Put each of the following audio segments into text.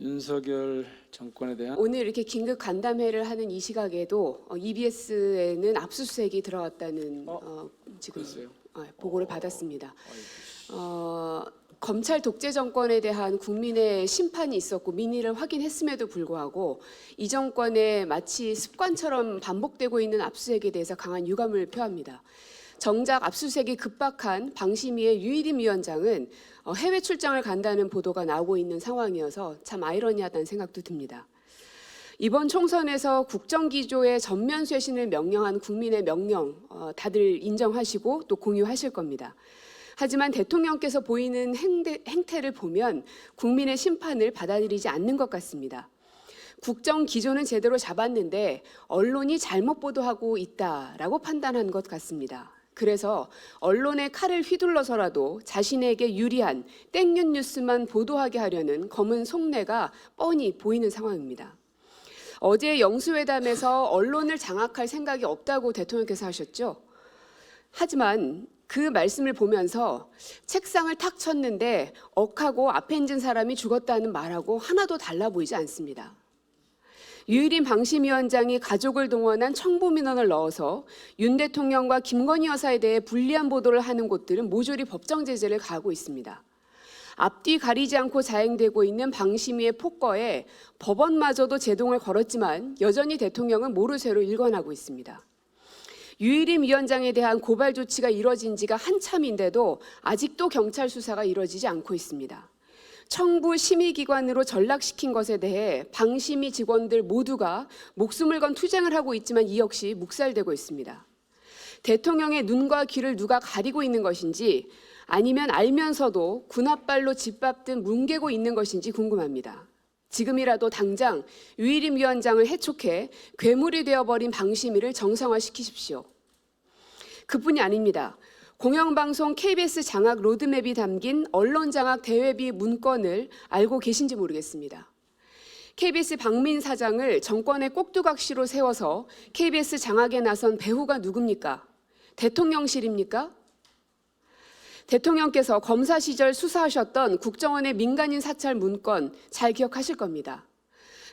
윤석열 정권에 대한 오늘 이렇게 긴급 간담회를 하는 이 시각에도 EBS에는 압수수색이 들어왔다는 지금 글쎄요. 보고를 받았습니다. 검찰 독재 정권에 대한 국민의 심판이 있었고 민의를 확인했음에도 불구하고 이 정권의 마치 습관처럼 반복되고 있는 압수수색에 대해서 강한 유감을 표합니다. 정작 압수수색이 급박한 방심위의 유일임 위원장은 해외 출장을 간다는 보도가 나오고 있는 상황이어서 참 아이러니하다는 생각도 듭니다. 이번 총선에서 국정기조의 전면 쇄신을 명령한 국민의 명령 다들 인정하시고 또 공유하실 겁니다. 하지만 대통령께서 보이는 행태를 보면 국민의 심판을 받아들이지 않는 것 같습니다. 국정 기조는 제대로 잡았는데 언론이 잘못 보도하고 있다라고 판단한 것 같습니다. 그래서 언론의 칼을 휘둘러서라도 자신에게 유리한 땡볕 뉴스만 보도하게 하려는 검은 속내가 뻔히 보이는 상황입니다. 어제 영수회담에서 언론을 장악할 생각이 없다고 대통령께서 하셨죠. 하지만 그 말씀을 보면서 책상을 탁 쳤는데 억하고 앞에 앉은 사람이 죽었다는 말하고 하나도 달라 보이지 않습니다. 유일임 방심위원장이 가족을 동원한 청부 민원을 넣어서 윤 대통령과 김건희 여사에 대해 불리한 보도를 하는 곳들은 모조리 법정 제재를 가하고 있습니다. 앞뒤 가리지 않고 자행되고 있는 방심위의 폭거에 법원마저도 제동을 걸었지만 여전히 대통령은 모르쇠로 일관하고 있습니다. 유일임 위원장에 대한 고발 조치가 이뤄진 지가 한참인데도 아직도 경찰 수사가 이뤄지지 않고 있습니다. 청부 심의기관으로 전락시킨 것에 대해 방심위 직원들 모두가 목숨을 건 투쟁을 하고 있지만 이 역시 묵살되고 있습니다. 대통령의 눈과 귀를 누가 가리고 있는 것인지 아니면 알면서도 군홧발로 짓밟듯 뭉개고 있는 것인지 궁금합니다. 지금이라도 당장 유일임 위원장을 해촉해 괴물이 되어버린 방심위를 정상화시키십시오. 그뿐이 아닙니다. 공영방송 KBS 장악 로드맵이 담긴 언론장악 대외비 문건을 알고 계신지 모르겠습니다. KBS 박민 사장을 정권의 꼭두각시로 세워서 KBS 장악에 나선 배후가 누굽니까? 대통령실입니까? 대통령께서 검사 시절 수사하셨던 국정원의 민간인 사찰 문건 잘 기억하실 겁니다.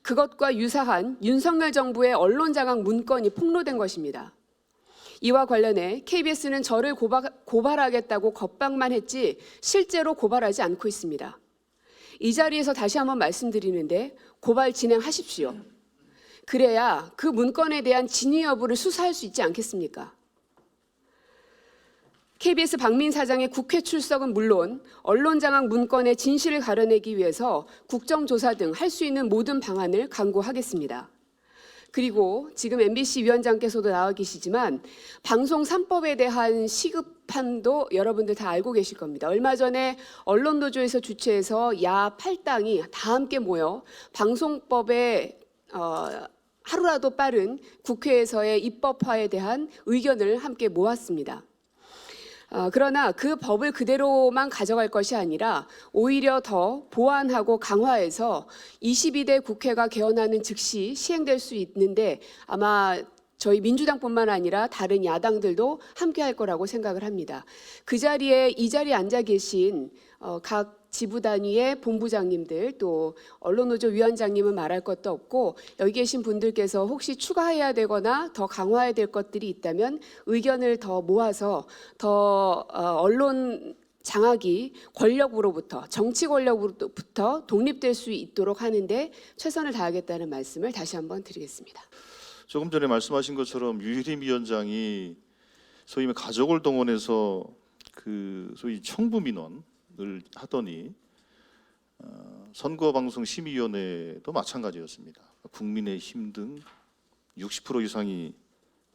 그것과 유사한 윤석열 정부의 언론장악 문건이 폭로된 것입니다. 이와 관련해 KBS는 저를 고발하겠다고 겁박만 했지 실제로 고발하지 않고 있습니다. 이 자리에서 다시 한번 말씀드리는데 고발 진행하십시오. 그래야 그 문건에 대한 진위 여부를 수사할 수 있지 않겠습니까? KBS 박민 사장의 국회 출석은 물론 언론장악 문건의 진실을 가려내기 위해서 국정조사 등 할 수 있는 모든 방안을 강구하겠습니다. 그리고 지금 MBC 위원장께서도 나와 계시지만 방송 3법에 대한 시급함도 여러분들 다 알고 계실 겁니다. 얼마 전에 언론노조에서 주최해서 야 8당이 다 함께 모여 방송법에 하루라도 빠른 국회에서의 입법화에 대한 의견을 함께 모았습니다. 그러나 그 법을 그대로만 가져갈 것이 아니라 오히려 더 보완하고 강화해서 22대 국회가 개원하는 즉시 시행될 수 있는데 아마 저희 민주당뿐만 아니라 다른 야당들도 함께 할 거라고 생각을 합니다. 그 자리에 이 자리에 앉아 계신 각 지부 단위의 본부장님들 또 언론노조 위원장님은 말할 것도 없고 여기 계신 분들께서 혹시 추가해야 되거나 더 강화해야 될 것들이 있다면 의견을 더 모아서 더 언론 장악이 권력으로부터 정치 권력으로부터 독립될 수 있도록 하는데 최선을 다하겠다는 말씀을 다시 한번 드리겠습니다. 조금 전에 말씀하신 것처럼 유일임 위원장이 소위 가족을 동원해서 그 소위 청부 민원을 하더니 선거방송심의위원회도 마찬가지였습니다. 국민의힘 등 60% 이상이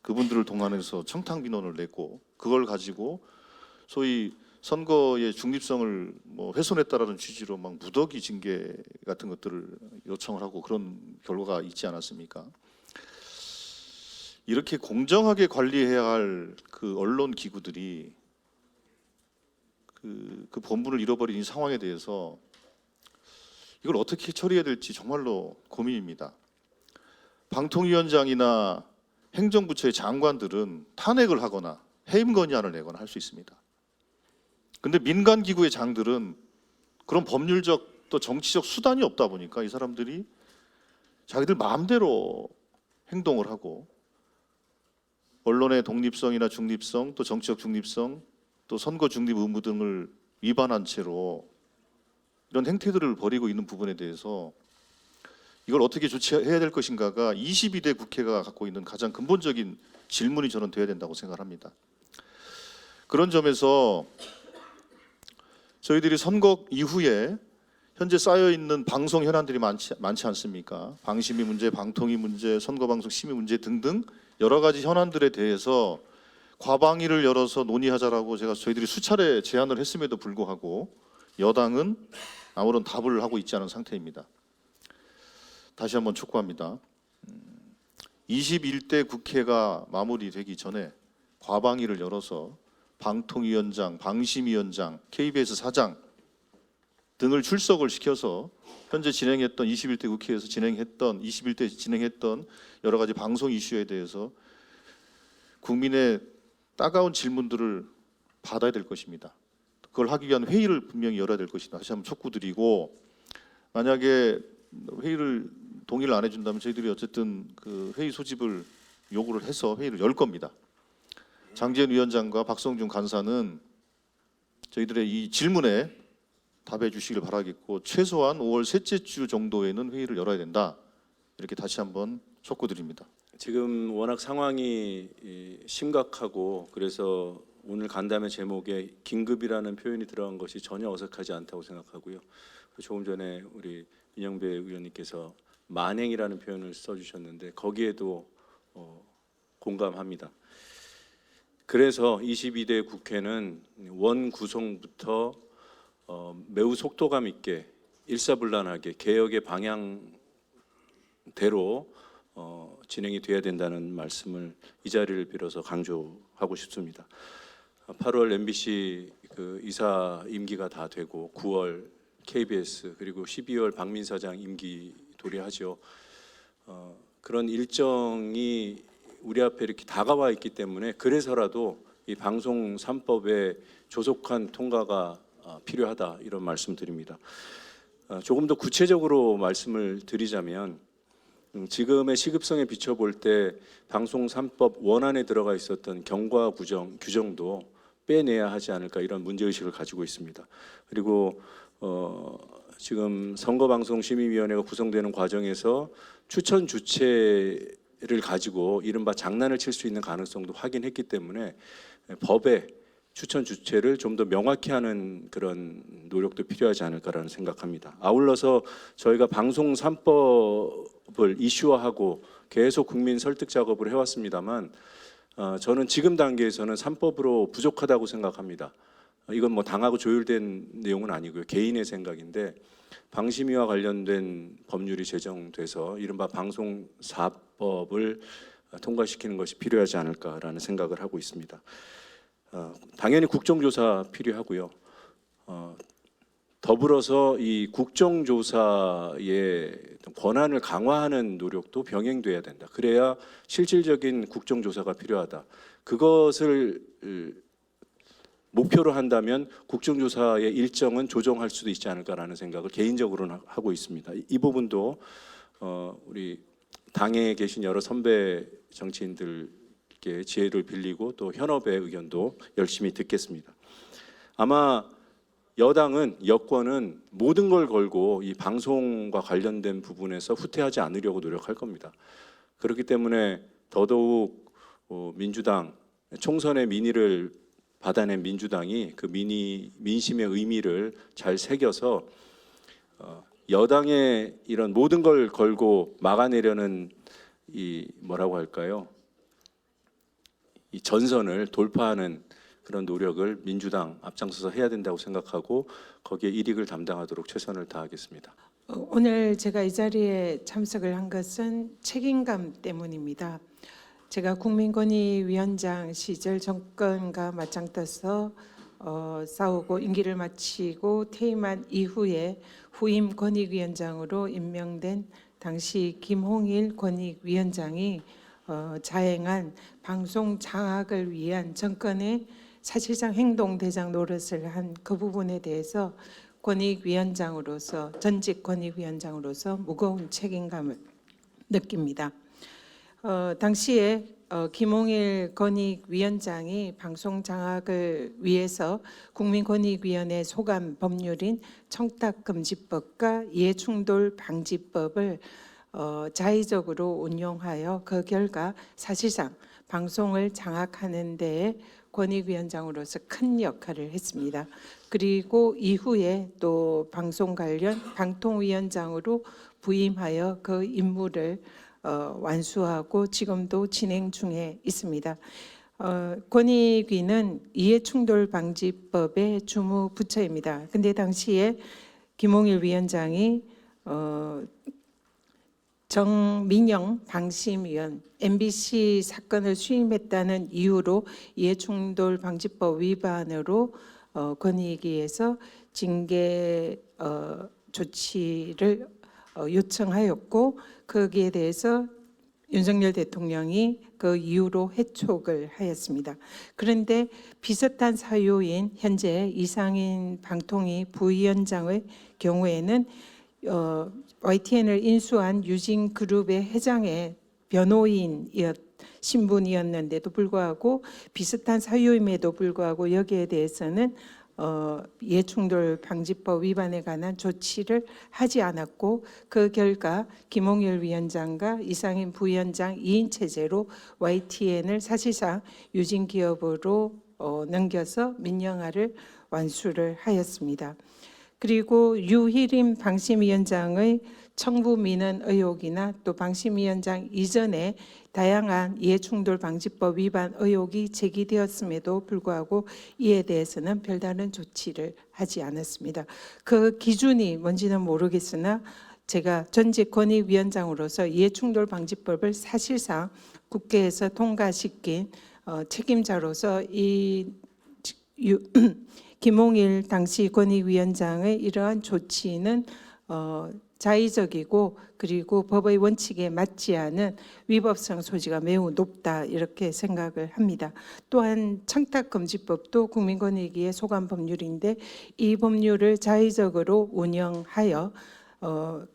그분들을 동원해서 청탁 민원을 냈고 그걸 가지고 소위 선거의 중립성을 훼손했다라는 취지로 막 무더기 징계 같은 것들을 요청을 하고 그런 결과가 있지 않았습니까? 이렇게 공정하게 관리해야 할 그 언론 기구들이 그 본분을 잃어버린 이 상황에 대해서 이걸 어떻게 처리해야 될지 정말로 고민입니다. 방통위원장이나 행정부처의 장관들은 탄핵을 하거나 해임 건의안을 내거나 할 수 있습니다. 근데 민간 기구의 장들은 그런 법률적 또 정치적 수단이 없다 보니까 이 사람들이 자기들 마음대로 행동을 하고 언론의 독립성이나 중립성, 또 정치적 중립성, 또 선거 중립 의무 등을 위반한 채로 이런 행태들을 벌이고 있는 부분에 대해서 이걸 어떻게 조치해야 될 것인가가 22대 국회가 갖고 있는 가장 근본적인 질문이 저는 돼야 된다고 생각합니다. 그런 점에서 저희들이 선거 이후에 현재 쌓여 있는 방송 현안들이 많지 않습니까? 방심위 문제, 방통위 문제, 선거방송 심의 문제 등등 여러 가지 현안들에 대해서 과방위를 열어서 논의하자라고 저희들이 수차례 제안을 했음에도 불구하고 여당은 아무런 답을 하고 있지 않은 상태입니다. 다시 한번 촉구합니다. 21대 국회가 마무리되기 전에 과방위를 열어서 방통위원장, 방심위원장, KBS 사장 등을 출석을 시켜서 현재 진행했던 21대 국회에서 진행했던 21대 진행했던 여러 가지 방송 이슈에 대해서 국민의 따가운 질문들을 받아야 될 것입니다. 그걸 하기 위한 회의를 분명히 열어야 될 것이다. 다시 한번 촉구드리고, 만약에 회의를 동의를 안 해준다면 저희들이 어쨌든 그 회의 소집을 요구를 해서 회의를 열 겁니다. 장제원 위원장과 박성준 간사는 저희들의 이 질문에 답해 주시길 바라겠고, 최소한 5월 셋째 주 정도에는 회의를 열어야 된다. 이렇게 다시 한번 촉구드립니다. 지금 워낙 상황이 심각하고 그래서 오늘 간담회 제목에 긴급이라는 표현이 들어간 것이 전혀 어색하지 않다고 생각하고요. 조금 전에 우리 인영배 의원님께서 만행이라는 표현을 써주셨는데 거기에도 공감합니다. 그래서 22대 국회는 원 구성부터 매우 속도감 있게 일사불란하게 개혁의 방향대로 진행이 돼야 된다는 말씀을 이 자리를 빌어서 강조하고 싶습니다. 8월 MBC 그 이사 임기가 다 되고 9월 KBS 그리고 12월 박민 사장 임기 도래하죠. 그런 일정이 우리 앞에 이렇게 다가와 있기 때문에 그래서라도 이 방송 3법의 조속한 통과가 필요하다 이런 말씀드립니다. 조금 더 구체적으로 말씀을 드리자면 지금의 시급성에 비춰볼 때 방송 3법 원안에 들어가 있었던 경과 규정도 빼내야 하지 않을까 이런 문제의식을 가지고 있습니다. 그리고 지금 선거방송심의위원회가 구성되는 과정에서 추천 주체를 가지고 이른바 장난을 칠 수 있는 가능성도 확인했기 때문에 법에 추천 주체를 좀 더 명확히 하는 그런 노력도 필요하지 않을까라는 생각합니다. 아울러서 저희가 방송 3법을 이슈화하고 계속 국민 설득 작업을 해왔습니다만 저는 지금 단계에서는 3법으로 부족하다고 생각합니다. 이건 뭐 당하고 조율된 내용은 아니고요. 개인의 생각인데 방심위와 관련된 법률이 제정돼서 이른바 방송 4법을 통과시키는 것이 필요하지 않을까라는 생각을 하고 있습니다. 당연히 국정조사 필요하고요. 더불어서 이 국정조사의 권한을 강화하는 노력도 병행돼야 된다. 그래야 실질적인 국정조사가 필요하다. 그것을 목표로 한다면 국정조사의 일정은 조정할 수도 있지 않을까라는 생각을 개인적으로는 하고 있습니다. 이 부분도 우리 당에 계신 여러 선배 정치인들께 지혜를 빌리고 또 현업의 의견도 열심히 듣겠습니다. 아마 여권은 모든 걸 걸고 이 방송과 관련된 부분에서 후퇴하지 않으려고 노력할 겁니다. 그렇기 때문에 더더욱 민주당 총선의 민의를 받아낸 민주당이 그 민심의 의미를 잘 새겨서 여당의 이런 모든 걸 걸고 막아내려는 이 뭐라고 할까요? 이 전선을 돌파하는 그런 노력을 민주당 앞장서서 해야 된다고 생각하고 거기에 일익을 담당하도록 최선을 다하겠습니다. 오늘 제가 이 자리에 참석을 한 것은 책임감 때문입니다. 제가 국민권익위원장 시절 정권과 맞짱떠서 싸우고 임기를 마치고 퇴임한 이후에 후임 권익위원장으로 임명된 당시 김홍일 권익위원장이 자행한 방송 장악을 위한 정권의 사실상 행동 대장 노릇을 한 그 부분에 대해서 권익위원장으로서 전직 권익위원장으로서 무거운 책임감을 느낍니다. 당시에 김홍일 권익위원장이 방송 장악을 위해서 국민권익위원회 소관 법률인 청탁금지법과 이해충돌 방지법을 자의적으로 운용하여 그 결과 사실상 방송을 장악하는 데에 권익위원장으로서 큰 역할을 했습니다. 그리고 이후에 또 방송 관련 방통위원장으로 부임하여 그 임무를 완수하고 지금도 진행 중에 있습니다. 권익위는 이해충돌방지법의 주무부처입니다. 근데 당시에 김홍일 위원장이 정민영 방심위원 MBC 사건을 수임했다는 이유로 이해충돌방지법 위반으로 권익위에서 징계 조치를 요청하였고 거기에 대해서 윤석열 대통령이 그 이유로 해촉을 하였습니다. 그런데 비슷한 사유인 현재 이상인 방통위 부위원장의 경우에는 YTN을 인수한 유진그룹의 회장의 신분이었는데도 불구하고 비슷한 사유임에도 불구하고 여기에 대해서는 이해충돌 방지법 위반에 관한 조치를 하지 않았고 그 결과 김홍일 위원장과 이상인 부위원장 2인 체제로 YTN을 사실상 유진기업으로 넘겨서 민영화를 완수를 하였습니다. 그리고 유희림 방심위원장의 청부민원 의혹이나 또 방심위원장 이전에 다양한 이해충돌방지법 위반 의혹이 제기되었음에도 불구하고 이에 대해서는 별다른 조치를 하지 않았습니다. 그 기준이 뭔지는 모르겠으나 제가 전직 권익위원장으로서 이해충돌방지법을 사실상 국회에서 통과시킨 책임자로서 이 김홍일 당시 권익위원장의 이러한 조치는 자의적이고 그리고 법의 원칙에 맞지 않은 위법성 소지가 매우 높다 이렇게 생각을 합니다. 또한 청탁금지법도 국민권익위의 소관 법률인데 이 법률을 자의적으로 운영하여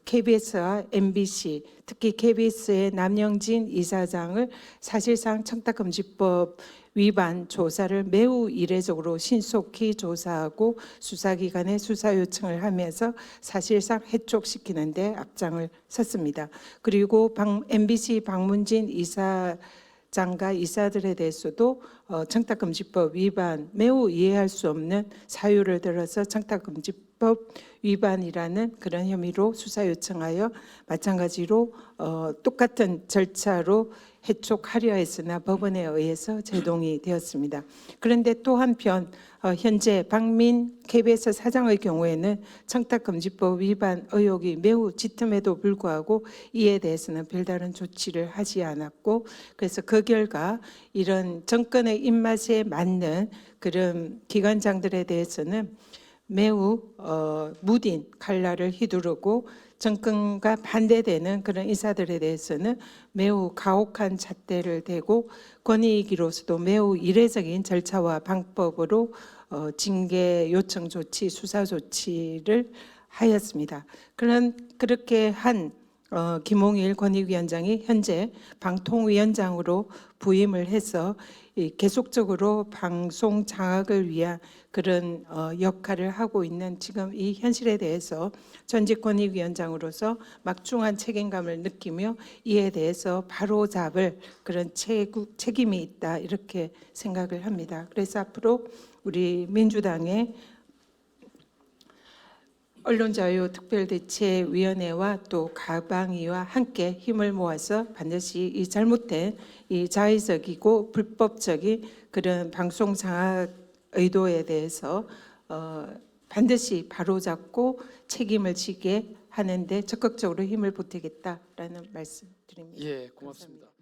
KBS와 MBC 특히 KBS의 남영진 이사장을 사실상 청탁금지법 위반 조사를 매우 이례적으로 신속히 조사하고 수사기관에 수사 요청을 하면서 사실상 해촉시키는 데 앞장을 섰습니다. 그리고 MBC 박문진 이사장과 이사들에 대해서도 청탁금지법 위반 매우 이해할 수 없는 사유를 들어서 청탁금지법 위반이라는 그런 혐의로 수사 요청하여 마찬가지로 똑같은 절차로 해촉하려 했으나 법원에 의해서 제동이 되었습니다. 그런데 또 한편 현재 박민 KBS 사장의 경우에는 청탁금지법 위반 의혹이 매우 짙음에도 불구하고 이에 대해서는 별다른 조치를 하지 않았고 그래서 그 결과 이런 정권의 입맛에 맞는 그런 기관장들에 대해서는 매우 무딘 칼날을 휘두르고 정권과 반대되는 그런 인사들에 대해서는 매우 가혹한 잣대를 대고 권익위로서도 매우 이례적인 절차와 방법으로 징계 요청 조치, 수사 조치를 하였습니다. 그렇게 한 김홍일 권익위원장이 현재 방통위원장으로 부임을 해서 계속적으로 방송 장악을 위한 그런 역할을 하고 있는 지금 이 현실에 대해서 전직 권익위원장으로서 막중한 책임감을 느끼며 이에 대해서 바로잡을 그런 책임이 있다 이렇게 생각을 합니다. 그래서 앞으로 우리 민주당의 언론자유특별대책위원회와 또 가방위와 함께 힘을 모아서 반드시 이 잘못된 이 자의적이고 불법적인 그런 방송 장악 의도에 대해서 반드시 바로잡고 책임을 지게 하는데 적극적으로 힘을 보태겠다라는 말씀 드립니다. 예, 고맙습니다.